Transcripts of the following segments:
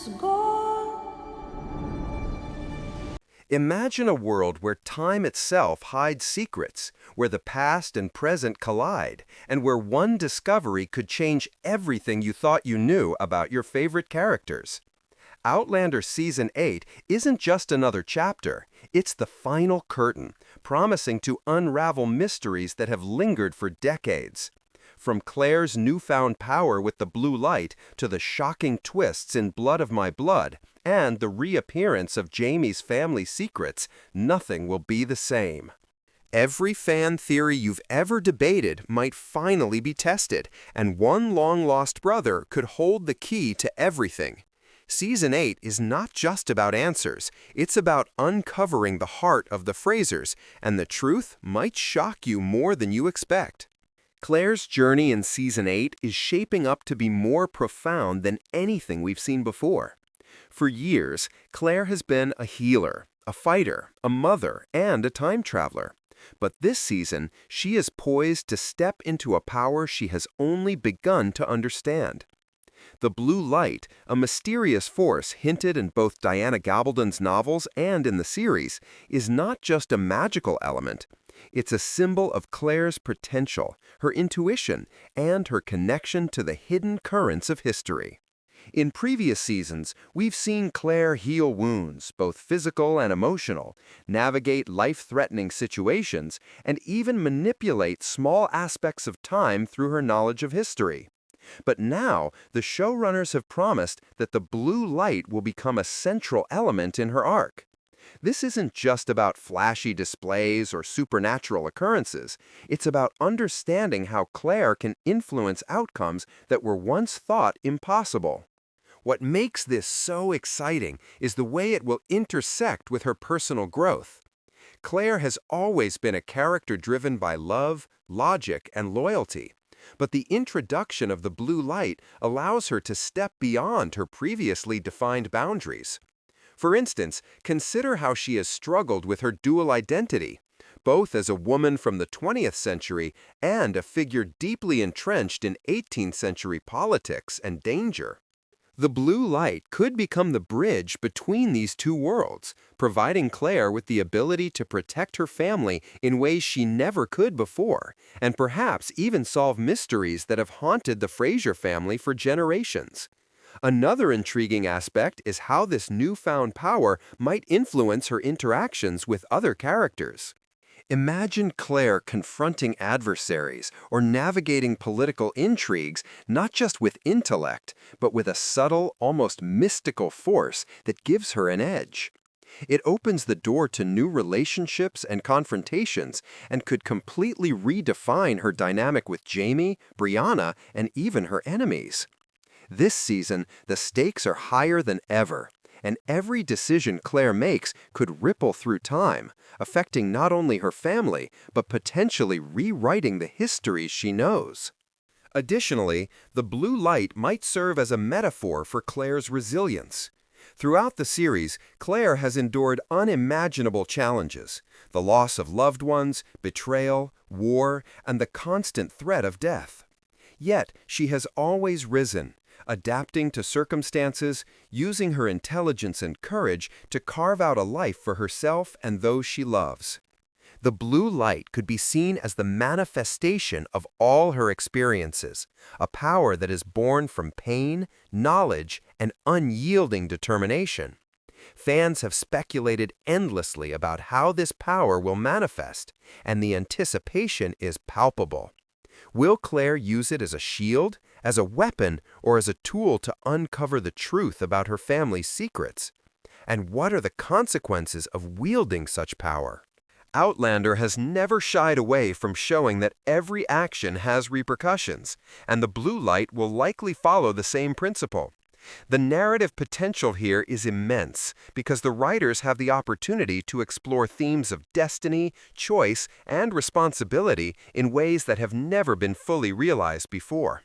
let's go. Imagine a world where time itself hides secrets, where the past and present collide, and where one discovery could change everything you thought you knew about your favorite characters. Outlander Season 8 isn't just another chapter, it's the final curtain, promising to unravel mysteries that have lingered for decades. From Claire's newfound power with the blue light to the shocking twists in Blood of My Blood and the reappearance of Jaime's family secrets, nothing will be the same. Every fan theory you've ever debated might finally be tested, and one long-lost brother could hold the key to everything. Season 8 is not just about answers, it's about uncovering the heart of the Frasers, and the truth might shock you more than you expect. Claire's journey in Season 8 is shaping up to be more profound than anything we've seen before. For years, Claire has been a healer, a fighter, a mother, and a time traveler. But this season, she is poised to step into a power she has only begun to understand. The blue light, a mysterious force hinted in both Diana Gabaldon's novels and in the series, is not just a magical element. It's a symbol of Claire's potential, her intuition, and her connection to the hidden currents of history. In previous seasons, we've seen Claire heal wounds, both physical and emotional, navigate life-threatening situations, and even manipulate small aspects of time through her knowledge of history. But now, the showrunners have promised that the blue light will become a central element in her arc. This isn't just about flashy displays or supernatural occurrences. It's about understanding how Claire can influence outcomes that were once thought impossible. What makes this so exciting is the way it will intersect with her personal growth. Claire has always been a character driven by love, logic, and loyalty. But the introduction of the blue light allows her to step beyond her previously defined boundaries. For instance, consider how she has struggled with her dual identity, both as a woman from the 20th century and a figure deeply entrenched in 18th century politics and danger. The blue light could become the bridge between these two worlds, providing Claire with the ability to protect her family in ways she never could before, and perhaps even solve mysteries that have haunted the Fraser family for generations. Another intriguing aspect is how this newfound power might influence her interactions with other characters. Imagine Claire confronting adversaries or navigating political intrigues not just with intellect, but with a subtle, almost mystical force that gives her an edge. It opens the door to new relationships and confrontations and could completely redefine her dynamic with Jaime, Brianna, and even her enemies. This season, the stakes are higher than ever, and every decision Claire makes could ripple through time, affecting not only her family, but potentially rewriting the histories she knows. Additionally, the blue light might serve as a metaphor for Claire's resilience. Throughout the series, Claire has endured unimaginable challenges: the loss of loved ones, betrayal, war, and the constant threat of death. Yet, she has always risen, adapting to circumstances, using her intelligence and courage to carve out a life for herself and those she loves. The blue light could be seen as the manifestation of all her experiences, a power that is born from pain, knowledge, and unyielding determination. Fans have speculated endlessly about how this power will manifest, and the anticipation is palpable. Will Claire use it as a shield, as a weapon, or as a tool to uncover the truth about her family's secrets? And what are the consequences of wielding such power? Outlander has never shied away from showing that every action has repercussions, and the blue light will likely follow the same principle. The narrative potential here is immense because the writers have the opportunity to explore themes of destiny, choice, and responsibility in ways that have never been fully realized before.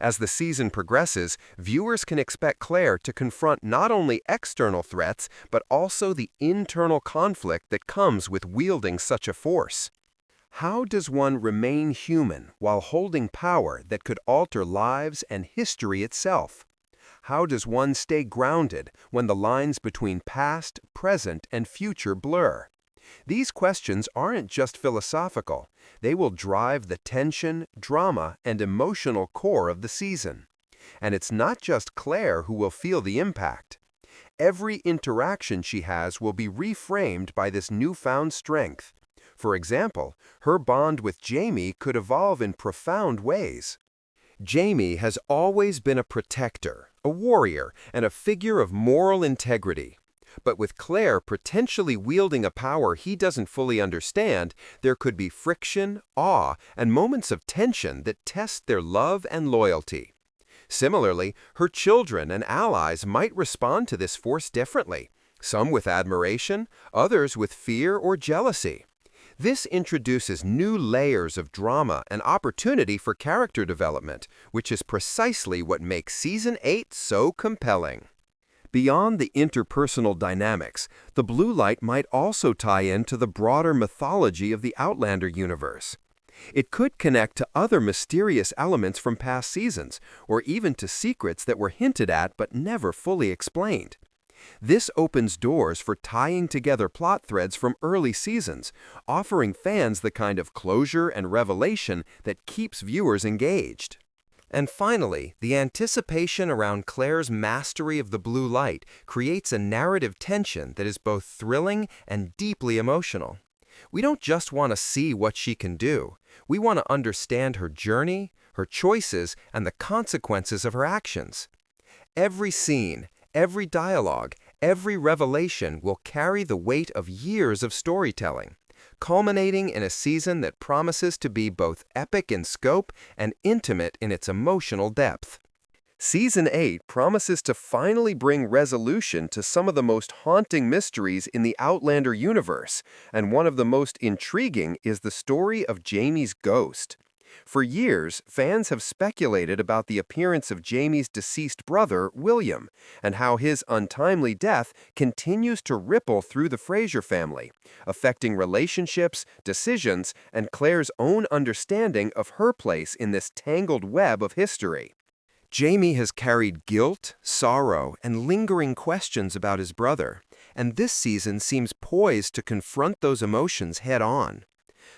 As the season progresses, viewers can expect Claire to confront not only external threats, but also the internal conflict that comes with wielding such a force. How does one remain human while holding power that could alter lives and history itself? How does one stay grounded when the lines between past, present, and future blur? These questions aren't just philosophical. They will drive the tension, drama, and emotional core of the season. And it's not just Claire who will feel the impact. Every interaction she has will be reframed by this newfound strength. For example, her bond with Jaime could evolve in profound ways. Jaime has always been a protector, a warrior, and a figure of moral integrity. But with Claire potentially wielding a power he doesn't fully understand, there could be friction, awe, and moments of tension that test their love and loyalty. Similarly, her children and allies might respond to this force differently, some with admiration, others with fear or jealousy. This introduces new layers of drama and opportunity for character development, which is precisely what makes Season 8 so compelling. Beyond the interpersonal dynamics, the blue light might also tie into the broader mythology of the Outlander universe. It could connect to other mysterious elements from past seasons, or even to secrets that were hinted at but never fully explained. This opens doors for tying together plot threads from early seasons, offering fans the kind of closure and revelation that keeps viewers engaged. And finally, the anticipation around Claire's mastery of the blue light creates a narrative tension that is both thrilling and deeply emotional. We don't just want to see what she can do. We want to understand her journey, her choices, and the consequences of her actions. Every scene, every dialogue, every revelation will carry the weight of years of storytelling, culminating in a season that promises to be both epic in scope and intimate in its emotional depth. Season 8 promises to finally bring resolution to some of the most haunting mysteries in the Outlander universe, and one of the most intriguing is the story of Jaime's ghost. For years, fans have speculated about the appearance of Jaime's deceased brother, William, and how his untimely death continues to ripple through the Fraser family, affecting relationships, decisions, and Claire's own understanding of her place in this tangled web of history. Jaime has carried guilt, sorrow, and lingering questions about his brother, and this season seems poised to confront those emotions head-on.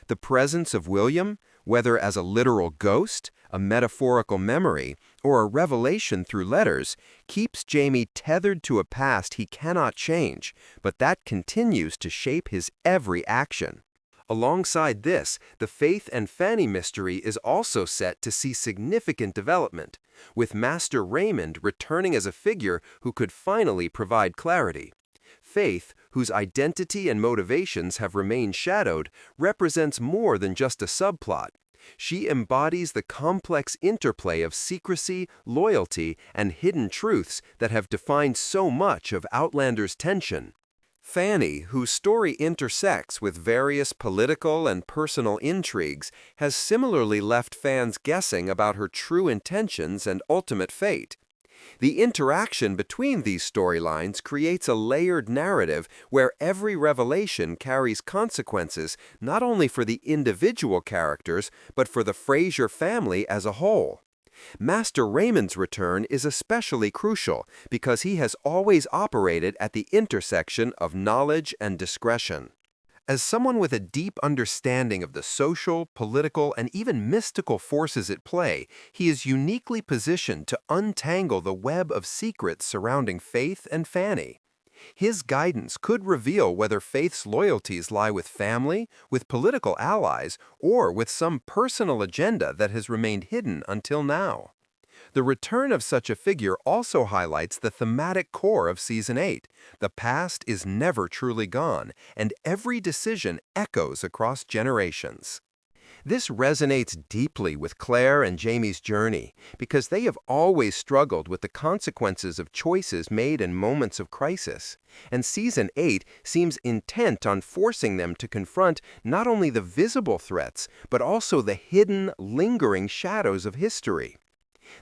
The presence of William, whether as a literal ghost, a metaphorical memory, or a revelation through letters, keeps Jaime tethered to a past he cannot change, but that continues to shape his every action. Alongside this, the Faith and Fanny mystery is also set to see significant development, with Master Raymond returning as a figure who could finally provide clarity. Faith, whose identity and motivations have remained shadowed, represents more than just a subplot. She embodies the complex interplay of secrecy, loyalty, and hidden truths that have defined so much of Outlander's tension. Fanny, whose story intersects with various political and personal intrigues, has similarly left fans guessing about her true intentions and ultimate fate. The interaction between these storylines creates a layered narrative where every revelation carries consequences not only for the individual characters, but for the Fraser family as a whole. Master Raymond's return is especially crucial because he has always operated at the intersection of knowledge and discretion. As someone with a deep understanding of the social, political, and even mystical forces at play, he is uniquely positioned to untangle the web of secrets surrounding Faith and Fanny. His guidance could reveal whether Faith's loyalties lie with family, with political allies, or with some personal agenda that has remained hidden until now. The return of such a figure also highlights the thematic core of Season 8. The past is never truly gone, and every decision echoes across generations. This resonates deeply with Claire and Jaime's journey because they have always struggled with the consequences of choices made in moments of crisis, and Season 8 seems intent on forcing them to confront not only the visible threats, but also the hidden, lingering shadows of history.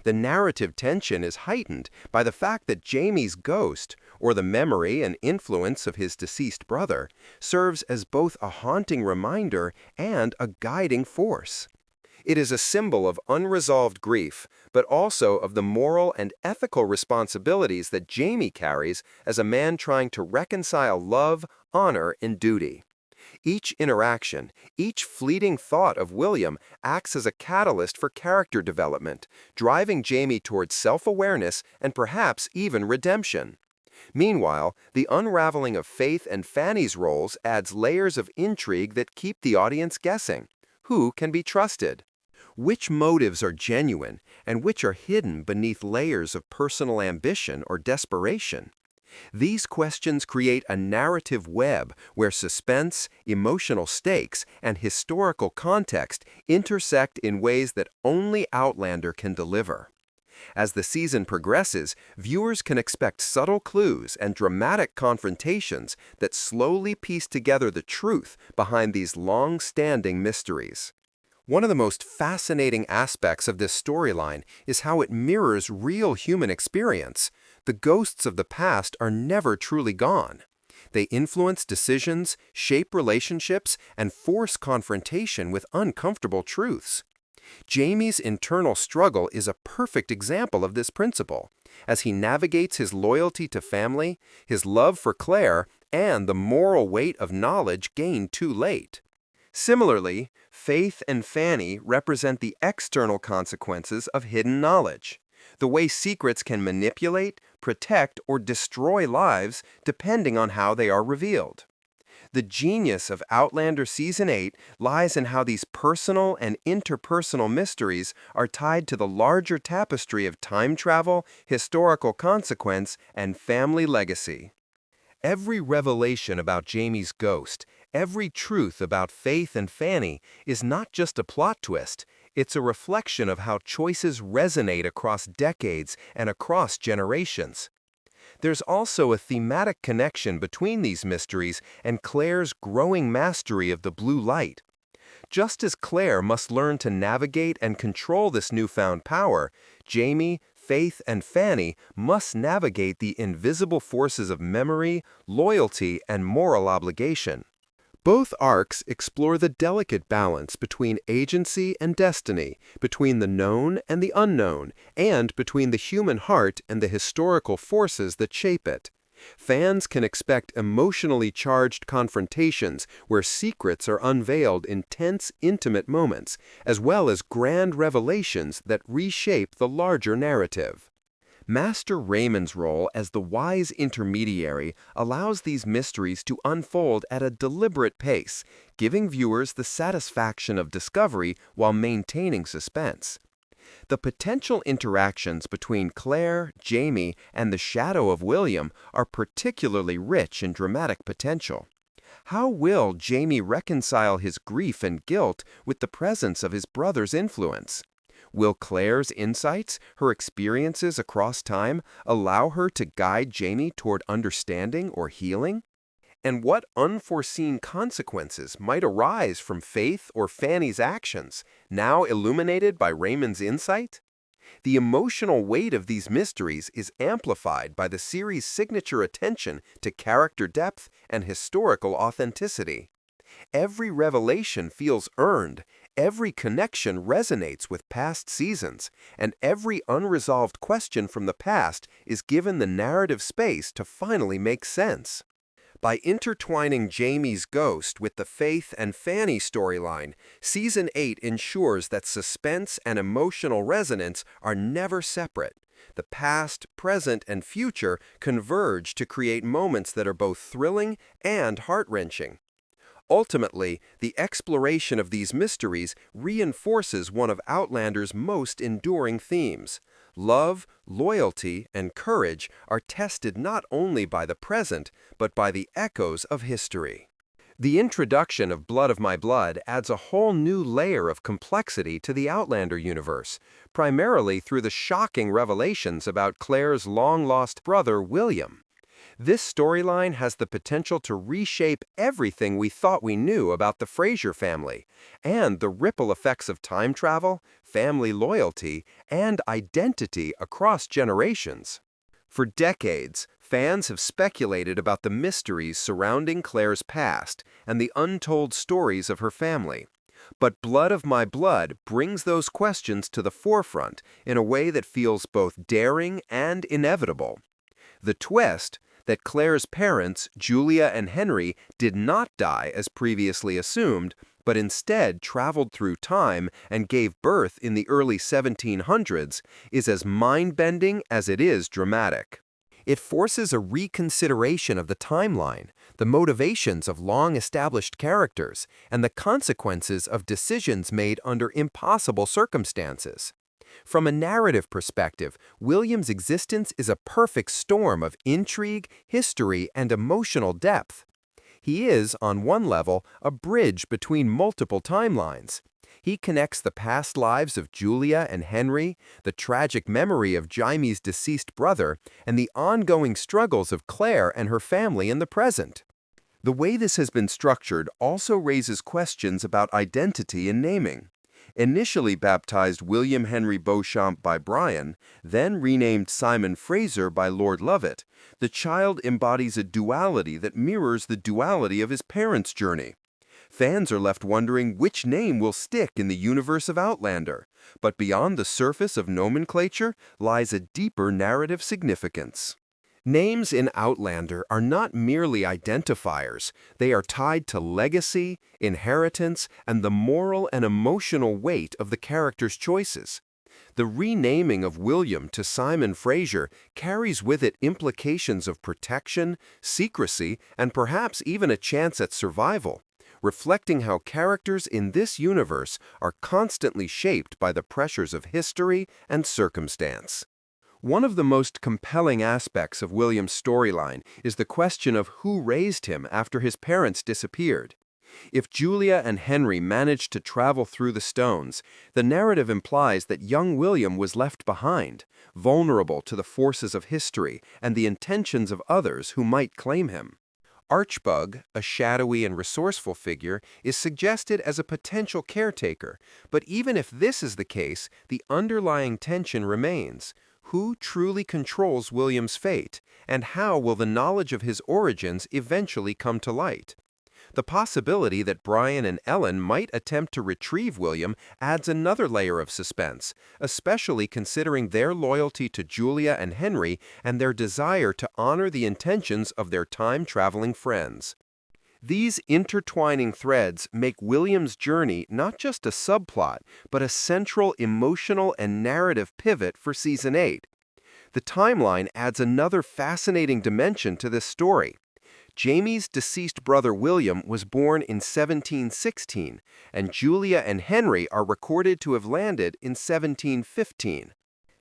The narrative tension is heightened by the fact that Jaime's ghost, or the memory and influence of his deceased brother, serves as both a haunting reminder and a guiding force. It is a symbol of unresolved grief, but also of the moral and ethical responsibilities that Jaime carries as a man trying to reconcile love, honor, and duty. Each interaction, each fleeting thought of William acts as a catalyst for character development, driving Jaime towards self-awareness and perhaps even redemption. Meanwhile, the unraveling of Faith and Fanny's roles adds layers of intrigue that keep the audience guessing. Who can be trusted? Which motives are genuine and which are hidden beneath layers of personal ambition or desperation? These questions create a narrative web where suspense, emotional stakes, and historical context intersect in ways that only Outlander can deliver. As the season progresses, viewers can expect subtle clues and dramatic confrontations that slowly piece together the truth behind these long-standing mysteries. One of the most fascinating aspects of this storyline is how it mirrors real human experience. The ghosts of the past are never truly gone. They influence decisions, shape relationships, and force confrontation with uncomfortable truths. Jaime's internal struggle is a perfect example of this principle, as he navigates his loyalty to family, his love for Claire, and the moral weight of knowledge gained too late. Similarly, Faith and Fanny represent the external consequences of hidden knowledge, the way secrets can manipulate, protect, or destroy lives depending on how they are revealed. The genius of Outlander Season 8 lies in how these personal and interpersonal mysteries are tied to the larger tapestry of time travel, historical consequence, and family legacy. Every revelation about Jaime's ghost, every truth about Faith and Fanny is not just a plot twist, it's a reflection of how choices resonate across decades and across generations. There's also a thematic connection between these mysteries and Claire's growing mastery of the blue light. Just as Claire must learn to navigate and control this newfound power, Jaime, Faith, and Fanny must navigate the invisible forces of memory, loyalty, and moral obligation. Both arcs explore the delicate balance between agency and destiny, between the known and the unknown, and between the human heart and the historical forces that shape it. Fans can expect emotionally charged confrontations where secrets are unveiled in tense, intimate moments, as well as grand revelations that reshape the larger narrative. Master Raymond's role as the wise intermediary allows these mysteries to unfold at a deliberate pace, giving viewers the satisfaction of discovery while maintaining suspense. The potential interactions between Claire, Jaime, and the shadow of William are particularly rich in dramatic potential. How will Jaime reconcile his grief and guilt with the presence of his brother's influence? Will Claire's insights, her experiences across time, allow her to guide Jaime toward understanding or healing? And what unforeseen consequences might arise from Faith or Fanny's actions, now illuminated by Raymond's insight? The emotional weight of these mysteries is amplified by the series' signature attention to character depth and historical authenticity. Every revelation feels earned, every connection resonates with past seasons, and every unresolved question from the past is given the narrative space to finally make sense. By intertwining Jaime's ghost with the Faith and Fanny storyline, Season 8 ensures that suspense and emotional resonance are never separate. The past, present, and future converge to create moments that are both thrilling and heart-wrenching. Ultimately, the exploration of these mysteries reinforces one of Outlander's most enduring themes. Love, loyalty, and courage are tested not only by the present, but by the echoes of history. The introduction of Blood of My Blood adds a whole new layer of complexity to the Outlander universe, primarily through the shocking revelations about Claire's long-lost brother, William. This storyline has the potential to reshape everything we thought we knew about the Fraser family, and the ripple effects of time travel, family loyalty, and identity across generations. For decades, fans have speculated about the mysteries surrounding Claire's past and the untold stories of her family. But Blood of My Blood brings those questions to the forefront in a way that feels both daring and inevitable. The twist, that Claire's parents, Julia and Henry, did not die as previously assumed, but instead traveled through time and gave birth in the early 1700s, is as mind-bending as it is dramatic. It forces a reconsideration of the timeline, the motivations of long-established characters, and the consequences of decisions made under impossible circumstances. From a narrative perspective, William's existence is a perfect storm of intrigue, history, and emotional depth. He is, on one level, a bridge between multiple timelines. He connects the past lives of Julia and Henry, the tragic memory of Jaime's deceased brother, and the ongoing struggles of Claire and her family in the present. The way this has been structured also raises questions about identity and naming. Initially baptized William Henry Beauchamp by Brian, then renamed Simon Fraser by Lord Lovat, the child embodies a duality that mirrors the duality of his parents' journey. Fans are left wondering which name will stick in the universe of Outlander, but beyond the surface of nomenclature lies a deeper narrative significance. Names in Outlander are not merely identifiers, they are tied to legacy, inheritance, and the moral and emotional weight of the character's choices. The renaming of William to Simon Fraser carries with it implications of protection, secrecy, and perhaps even a chance at survival, reflecting how characters in this universe are constantly shaped by the pressures of history and circumstance. One of the most compelling aspects of William's storyline is the question of who raised him after his parents disappeared. If Julia and Henry managed to travel through the stones, the narrative implies that young William was left behind, vulnerable to the forces of history and the intentions of others who might claim him. Archbug, a shadowy and resourceful figure, is suggested as a potential caretaker, but even if this is the case, the underlying tension remains. Who truly controls William's fate, and how will the knowledge of his origins eventually come to light? The possibility that Brian and Ellen might attempt to retrieve William adds another layer of suspense, especially considering their loyalty to Julia and Henry and their desire to honor the intentions of their time-traveling friends. These intertwining threads make William's journey not just a subplot, but a central emotional and narrative pivot for Season 8. The timeline adds another fascinating dimension to this story. Jaime's deceased brother William was born in 1716, and Julia and Henry are recorded to have landed in 1715.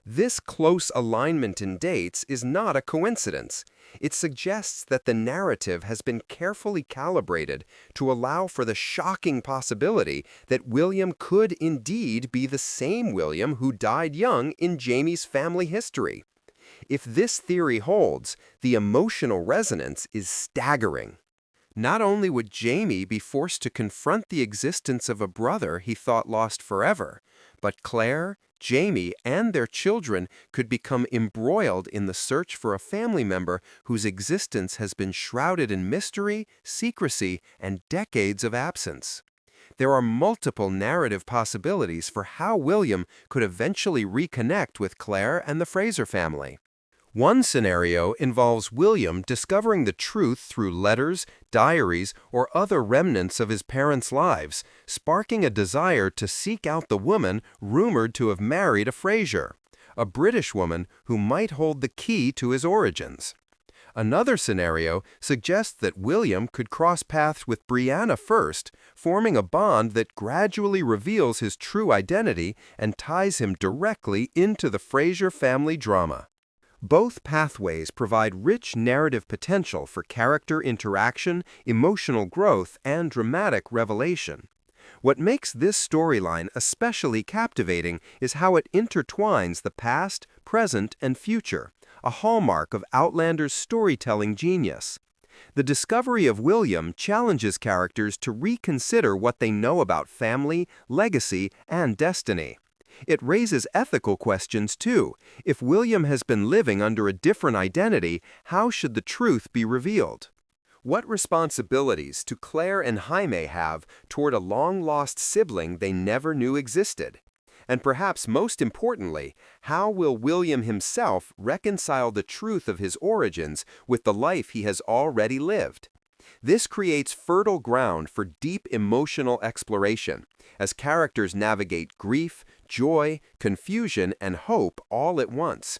This close alignment in dates is not a coincidence. It suggests that the narrative has been carefully calibrated to allow for the shocking possibility that William could indeed be the same William who died young in Jaime's family history. If this theory holds, the emotional resonance is staggering. Not only would Jaime be forced to confront the existence of a brother he thought lost forever, but Claire, Jaime, and their children could become embroiled in the search for a family member whose existence has been shrouded in mystery, secrecy, and decades of absence. There are multiple narrative possibilities for how William could eventually reconnect with Claire and the Fraser family. One scenario involves William discovering the truth through letters, diaries, or other remnants of his parents' lives, sparking a desire to seek out the woman rumored to have married a Fraser, a British woman who might hold the key to his origins. Another scenario suggests that William could cross paths with Brianna first, forming a bond that gradually reveals his true identity and ties him directly into the Fraser family drama. Both pathways provide rich narrative potential for character interaction, emotional growth, and dramatic revelation. What makes this storyline especially captivating is how it intertwines the past, present, and future, a hallmark of Outlander's storytelling genius. The discovery of William challenges characters to reconsider what they know about family, legacy, and destiny. It raises ethical questions, too. If William has been living under a different identity, how should the truth be revealed? What responsibilities do Claire and Jaime have toward a long-lost sibling they never knew existed? And perhaps most importantly, how will William himself reconcile the truth of his origins with the life he has already lived? This creates fertile ground for deep emotional exploration, as characters navigate grief, joy, confusion, and hope all at once.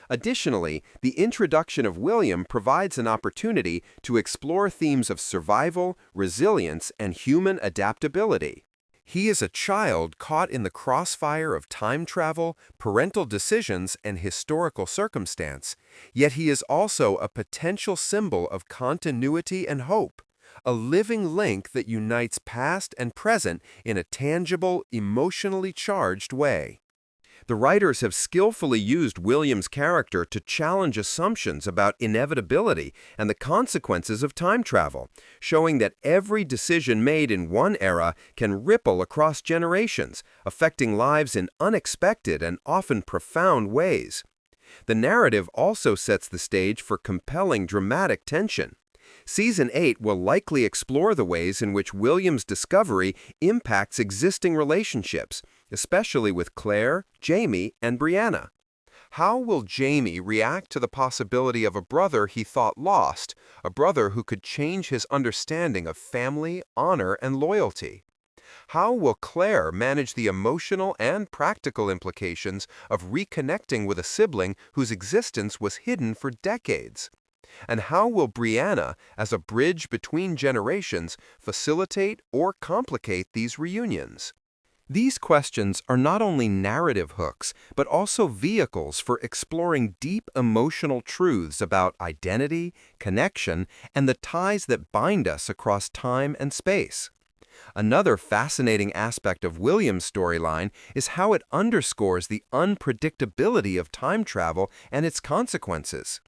Additionally, the introduction of William provides an opportunity to explore themes of survival, resilience, and human adaptability. He is a child caught in the crossfire of time travel, parental decisions, and historical circumstance, yet he is also a potential symbol of continuity and hope, a living link that unites past and present in a tangible, emotionally charged way. The writers have skillfully used William's character to challenge assumptions about inevitability and the consequences of time travel, showing that every decision made in one era can ripple across generations, affecting lives in unexpected and often profound ways. The narrative also sets the stage for compelling dramatic tension. Season 8 will likely explore the ways in which William's discovery impacts existing relationships, especially with Claire, Jaime, and Brianna. How will Jaime react to the possibility of a brother he thought lost, a brother who could change his understanding of family, honor, and loyalty? How will Claire manage the emotional and practical implications of reconnecting with a sibling whose existence was hidden for decades? And how will Brianna, as a bridge between generations, facilitate or complicate these reunions? These questions are not only narrative hooks, but also vehicles for exploring deep emotional truths about identity, connection, and the ties that bind us across time and space. Another fascinating aspect of William's storyline is how it underscores the unpredictability of time travel and its consequences.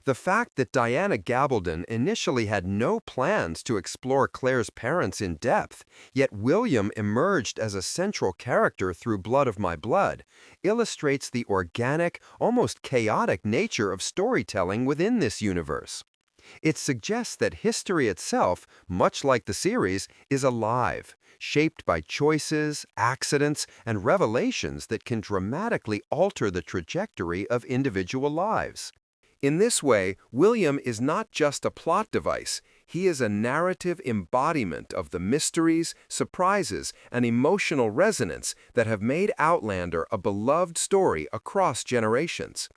The fact that Diana Gabaldon initially had no plans to explore Claire's parents in depth, yet William emerged as a central character through Blood of My Blood, illustrates the organic, almost chaotic nature of storytelling within this universe. It suggests that history itself, much like the series, is alive, shaped by choices, accidents, and revelations that can dramatically alter the trajectory of individual lives. In this way, William is not just a plot device, he is a narrative embodiment of the mysteries, surprises, and emotional resonance that have made Outlander a beloved story across generations.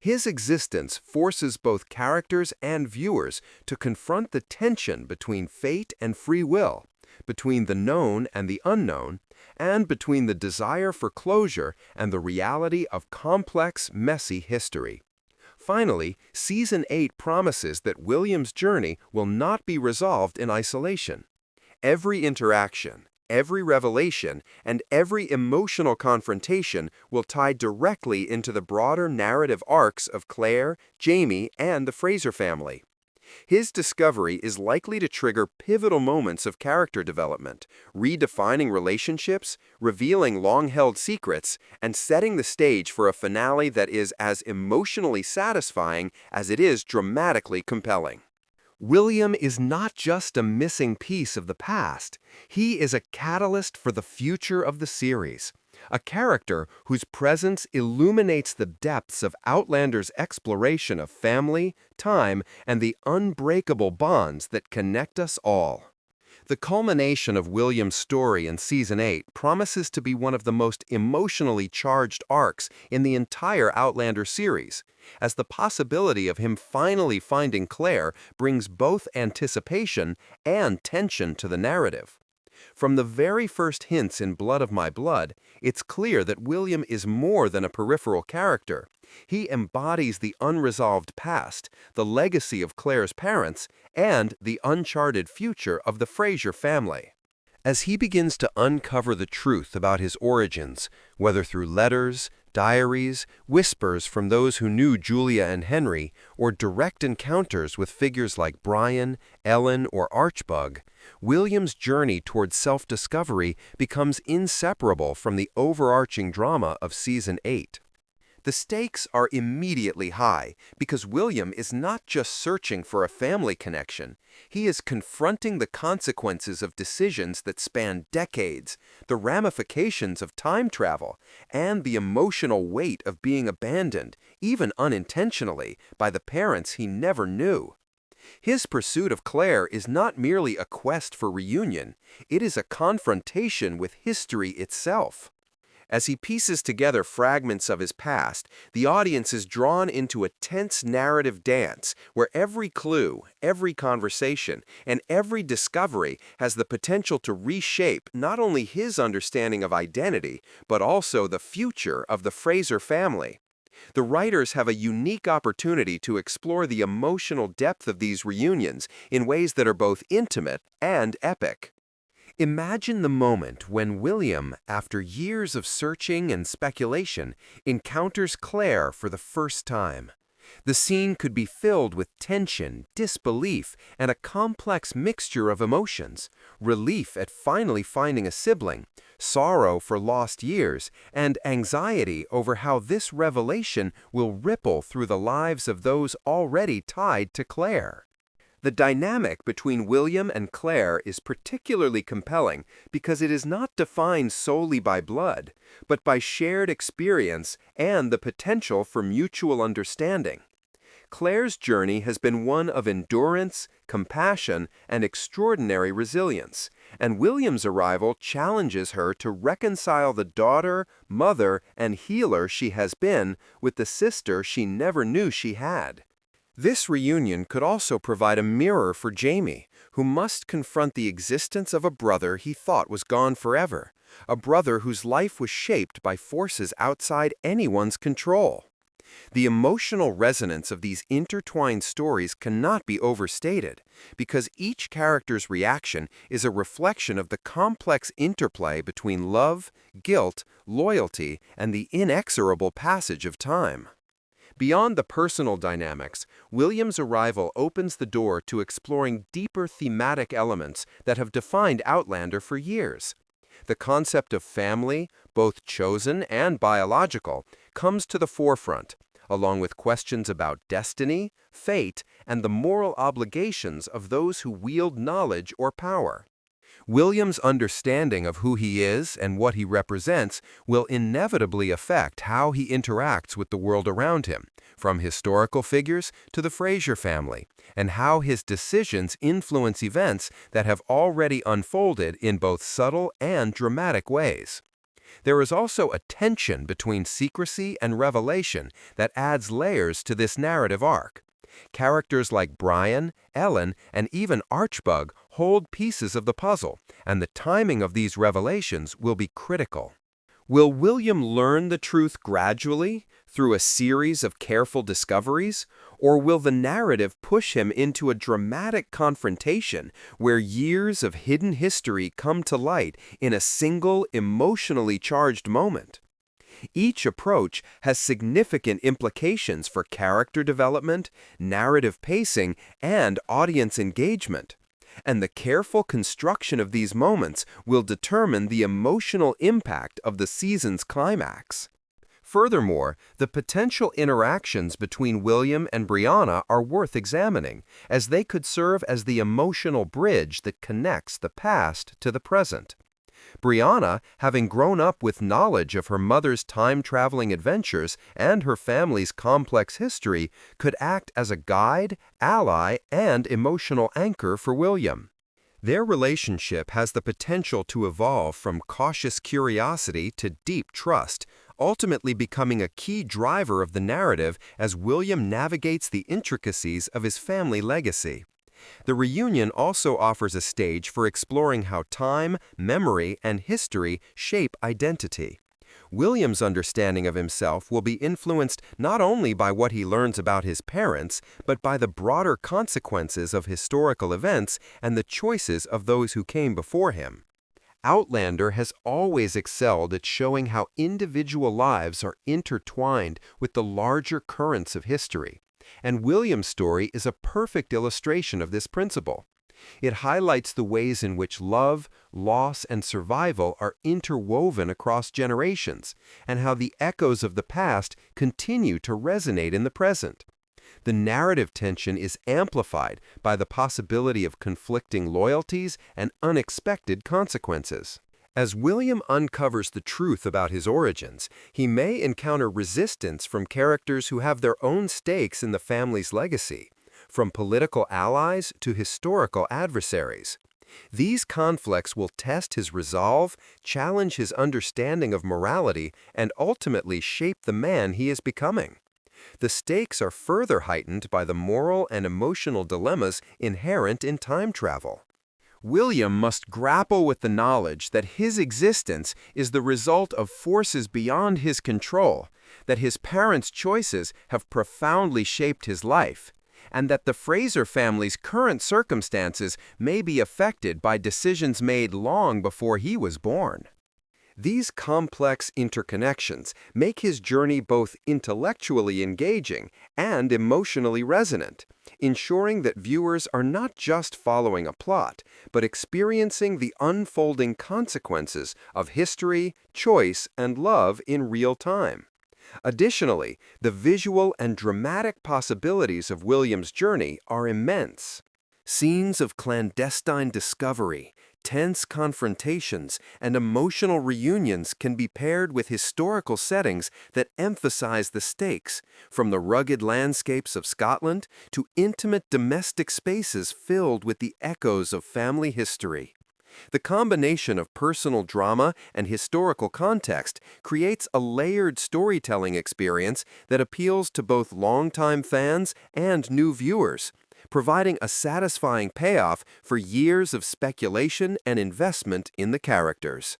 His existence forces both characters and viewers to confront the tension between fate and free will, between the known and the unknown, and between the desire for closure and the reality of complex, messy history. Finally, Season 8 promises that William's journey will not be resolved in isolation. Every interaction, every revelation, and every emotional confrontation will tie directly into the broader narrative arcs of Claire, Jaime, and the Fraser family. His discovery is likely to trigger pivotal moments of character development, redefining relationships, revealing long-held secrets, and setting the stage for a finale that is as emotionally satisfying as it is dramatically compelling. William is not just a missing piece of the past, he is a catalyst for the future of the series. A character whose presence illuminates the depths of Outlander's exploration of family, time, and the unbreakable bonds that connect us all. The culmination of William's story in Season 8 promises to be one of the most emotionally charged arcs in the entire Outlander series, as the possibility of him finally finding Claire brings both anticipation and tension to the narrative. From the very first hints in Blood of My Blood, it's clear that William is more than a peripheral character. He embodies the unresolved past, the legacy of Claire's parents, and the uncharted future of the Fraser family. As he begins to uncover the truth about his origins, whether through letters, diaries, whispers from those who knew Julia and Henry, or direct encounters with figures like Brian, Ellen, or Archbug, William's journey towards self-discovery becomes inseparable from the overarching drama of Season 8. The stakes are immediately high because William is not just searching for a family connection. He is confronting the consequences of decisions that span decades, the ramifications of time travel, and the emotional weight of being abandoned, even unintentionally, by the parents he never knew. His pursuit of Claire is not merely a quest for reunion, it is a confrontation with history itself. As he pieces together fragments of his past, the audience is drawn into a tense narrative dance where every clue, every conversation, and every discovery has the potential to reshape not only his understanding of identity, but also the future of the Fraser family. The writers have a unique opportunity to explore the emotional depth of these reunions in ways that are both intimate and epic. Imagine the moment when William, after years of searching and speculation, encounters Claire for the first time. The scene could be filled with tension, disbelief, and a complex mixture of emotions: relief at finally finding a sibling, sorrow for lost years, and anxiety over how this revelation will ripple through the lives of those already tied to Claire. The dynamic between William and Claire is particularly compelling because it is not defined solely by blood, but by shared experience and the potential for mutual understanding. Claire's journey has been one of endurance, compassion, and extraordinary resilience, and William's arrival challenges her to reconcile the daughter, mother, and healer she has been with the sister she never knew she had. This reunion could also provide a mirror for Jaime, who must confront the existence of a brother he thought was gone forever, a brother whose life was shaped by forces outside anyone's control. The emotional resonance of these intertwined stories cannot be overstated, because each character's reaction is a reflection of the complex interplay between love, guilt, loyalty, and the inexorable passage of time. Beyond the personal dynamics, William's arrival opens the door to exploring deeper thematic elements that have defined Outlander for years. The concept of family, both chosen and biological, comes to the forefront, along with questions about destiny, fate, and the moral obligations of those who wield knowledge or power. William's understanding of who he is and what he represents will inevitably affect how he interacts with the world around him, from historical figures to the Fraser family, and how his decisions influence events that have already unfolded in both subtle and dramatic ways. There is also a tension between secrecy and revelation that adds layers to this narrative arc. Characters like Brian, Ellen, and even Archbug hold pieces of the puzzle, and the timing of these revelations will be critical. Will William learn the truth gradually, through a series of careful discoveries, or will the narrative push him into a dramatic confrontation where years of hidden history come to light in a single, emotionally charged moment? Each approach has significant implications for character development, narrative pacing, and audience engagement. And the careful construction of these moments will determine the emotional impact of the season's climax. Furthermore, the potential interactions between William and Brianna are worth examining, as they could serve as the emotional bridge that connects the past to the present. Brianna, having grown up with knowledge of her mother's time-traveling adventures and her family's complex history, could act as a guide, ally, and emotional anchor for William. Their relationship has the potential to evolve from cautious curiosity to deep trust, ultimately becoming a key driver of the narrative as William navigates the intricacies of his family legacy. The reunion also offers a stage for exploring how time, memory, and history shape identity. William's understanding of himself will be influenced not only by what he learns about his parents, but by the broader consequences of historical events and the choices of those who came before him. Outlander has always excelled at showing how individual lives are intertwined with the larger currents of history. And William's story is a perfect illustration of this principle. It highlights the ways in which love, loss, and survival are interwoven across generations, and how the echoes of the past continue to resonate in the present. The narrative tension is amplified by the possibility of conflicting loyalties and unexpected consequences. As William uncovers the truth about his origins, he may encounter resistance from characters who have their own stakes in the family's legacy, from political allies to historical adversaries. These conflicts will test his resolve, challenge his understanding of morality, and ultimately shape the man he is becoming. The stakes are further heightened by the moral and emotional dilemmas inherent in time travel. William must grapple with the knowledge that his existence is the result of forces beyond his control, that his parents' choices have profoundly shaped his life, and that the Fraser family's current circumstances may be affected by decisions made long before he was born. These complex interconnections make his journey both intellectually engaging and emotionally resonant, ensuring that viewers are not just following a plot, but experiencing the unfolding consequences of history, choice, and love in real time. Additionally, the visual and dramatic possibilities of William's journey are immense. Scenes of clandestine discovery, tense confrontations, and emotional reunions can be paired with historical settings that emphasize the stakes, from the rugged landscapes of Scotland to intimate domestic spaces filled with the echoes of family history. The combination of personal drama and historical context creates a layered storytelling experience that appeals to both longtime fans and new viewers, providing a satisfying payoff for years of speculation and investment in the characters.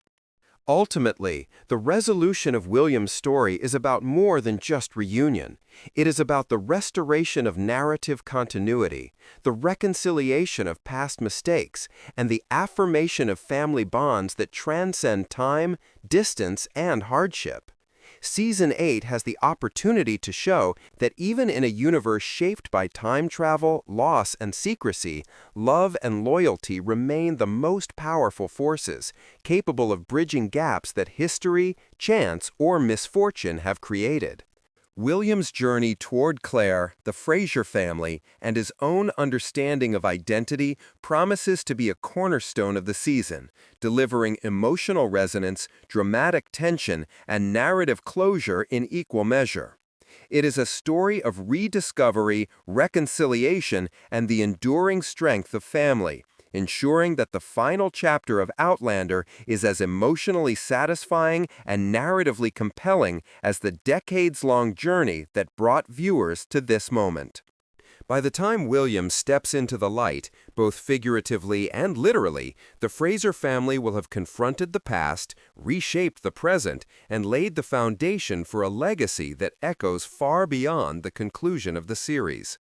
Ultimately, the resolution of William's story is about more than just reunion. It is about the restoration of narrative continuity, the reconciliation of past mistakes, and the affirmation of family bonds that transcend time, distance, and hardship. Season 8 has the opportunity to show that even in a universe shaped by time travel, loss, and secrecy, love and loyalty remain the most powerful forces, capable of bridging gaps that history, chance, or misfortune have created. William's journey toward Claire, the Fraser family, and his own understanding of identity promises to be a cornerstone of the season, delivering emotional resonance, dramatic tension, and narrative closure in equal measure. It is a story of rediscovery, reconciliation, and the enduring strength of family, ensuring that the final chapter of Outlander is as emotionally satisfying and narratively compelling as the decades-long journey that brought viewers to this moment. By the time William steps into the light, both figuratively and literally, the Fraser family will have confronted the past, reshaped the present, and laid the foundation for a legacy that echoes far beyond the conclusion of the series.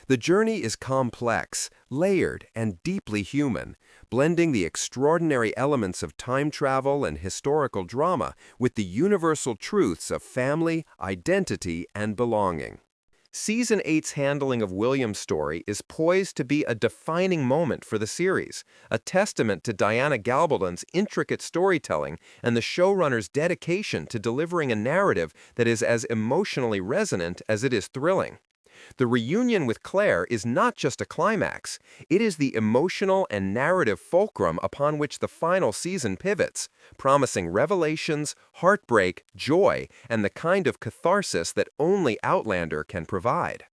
The journey is complex, layered, and deeply human, blending the extraordinary elements of time travel and historical drama with the universal truths of family, identity, and belonging. Season 8's handling of William's story is poised to be a defining moment for the series, a testament to Diana Gabaldon's intricate storytelling and the showrunner's dedication to delivering a narrative that is as emotionally resonant as it is thrilling. The reunion with Claire is not just a climax, it is the emotional and narrative fulcrum upon which the final season pivots, promising revelations, heartbreak, joy, and the kind of catharsis that only Outlander can provide.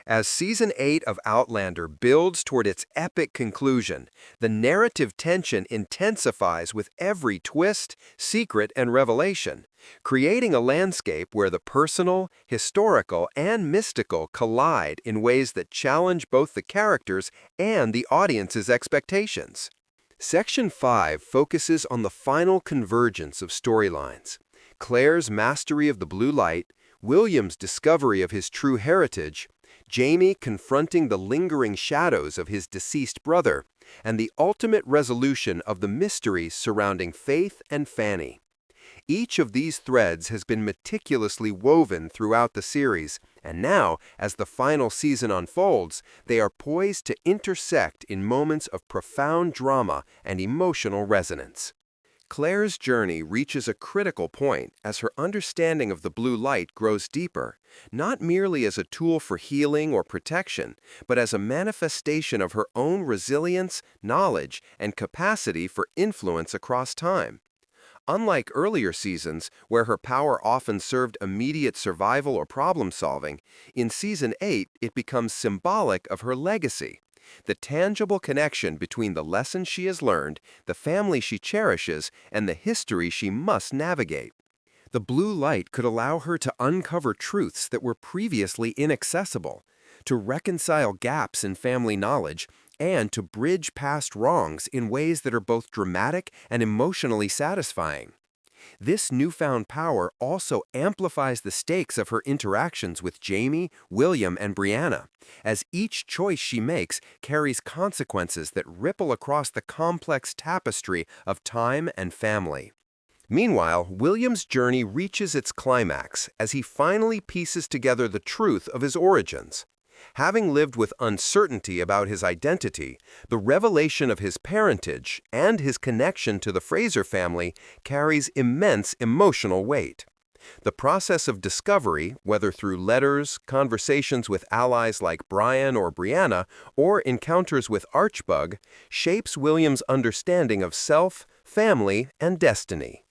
As Season 8 of Outlander builds toward its epic conclusion, the narrative tension intensifies with every twist, secret, and revelation, creating a landscape where the personal, historical, and mystical collide in ways that challenge both the characters and the audience's expectations. Section 5 focuses on the final convergence of storylines: Claire's mastery of the blue light, William's discovery of his true heritage, Jaime confronting the lingering shadows of his deceased brother, and the ultimate resolution of the mysteries surrounding Faith and Fanny. Each of these threads has been meticulously woven throughout the series, and now, as the final season unfolds, they are poised to intersect in moments of profound drama and emotional resonance. Claire's journey reaches a critical point as her understanding of the blue light grows deeper, not merely as a tool for healing or protection, but as a manifestation of her own resilience, knowledge, and capacity for influence across time. Unlike earlier seasons, where her power often served immediate survival or problem solving, in Season 8 it becomes symbolic of her legacy. The tangible connection between the lessons she has learned, the family she cherishes, and the history she must navigate. The blue light could allow her to uncover truths that were previously inaccessible, to reconcile gaps in family knowledge, and to bridge past wrongs in ways that are both dramatic and emotionally satisfying. This newfound power also amplifies the stakes of her interactions with Jaime, William, and Brianna, as each choice she makes carries consequences that ripple across the complex tapestry of time and family. Meanwhile, William's journey reaches its climax as he finally pieces together the truth of his origins. Having lived with uncertainty about his identity, the revelation of his parentage and his connection to the Fraser family carries immense emotional weight. The process of discovery, whether through letters, conversations with allies like Brian or Brianna, or encounters with Archbug, shapes William's understanding of self, family, and destiny.